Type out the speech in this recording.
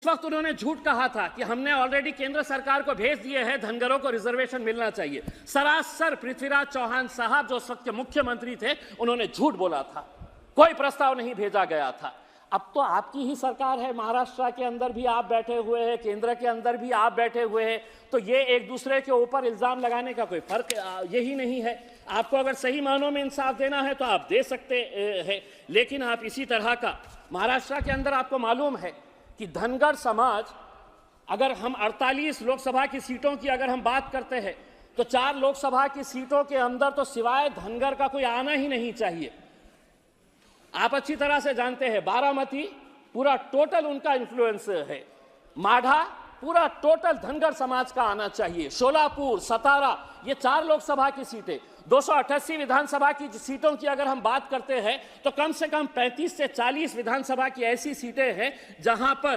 वक्त उन्होंने झूठ कहा था कि हमने ऑलरेडी केंद्र सरकार को भेज दिए हैं, धनगरों को रिजर्वेशन मिलना चाहिए। सरासर पृथ्वीराज चौहान साहब जो उस वक्त के मुख्यमंत्री थे, उन्होंने झूठ बोला था, कोई प्रस्ताव नहीं भेजा गया था। अब तो आपकी ही सरकार है, महाराष्ट्र के अंदर भी आप बैठे हुए हैं, केंद्र के अंदर भी आप बैठे हुए हैं, तो ये एक दूसरे के ऊपर इल्जाम लगाने का कोई फर्क यही नहीं है। आपको अगर सही मानों में इंसाफ देना है तो आप दे सकते हैं, लेकिन आप इसी तरह का महाराष्ट्र के अंदर आपको मालूम है कि धनगर समाज, अगर हम 48 लोकसभा की सीटों की अगर हम बात करते हैं तो 4 लोकसभा की सीटों के अंदर तो सिवाय धनगर का कोई आना ही नहीं चाहिए। आप अच्छी तरह से जानते हैं, बारामती पूरा टोटल उनका इन्फ्लुएंस है, माढ़ा पूरा टोटल धनगर समाज का आना चाहिए, शोलापुर, सतारा, ये 4 लोकसभा की सीटें, 288 विधानसभा की सीटों की अगर हम बात करते हैं तो कम से कम 35 से 40 विधानसभा की ऐसी सीटें हैं जहां पर